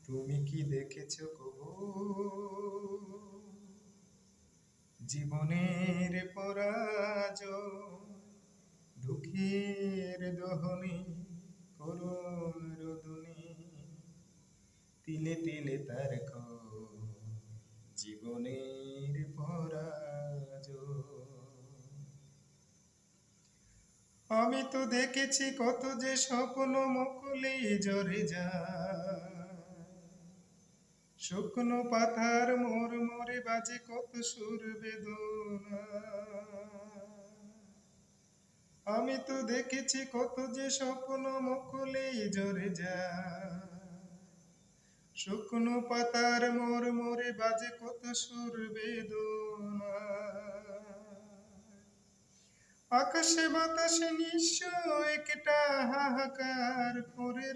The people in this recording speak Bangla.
তুমি কি দেখেছ কবু জীবনের পরাজয়, দুঃখের দহনে করুণ রোদনে, তিলে তিলে তার জীবনের পরাজয়। আমি তো দেখেছি কত যে স্বপ্ন মুকুলে ঝরে যায়, শুকনো পাতার মরে বাজে কত সুর বেদনা। আমি তো দেখেছি কত যে স্বপ্ন মুকুলে ঝরে যায়, শুকনো পাতার মরে বাজে কত সুর বেদনা। আকাশে বাতাসে নিঃস্ব একটা হাহাকার করে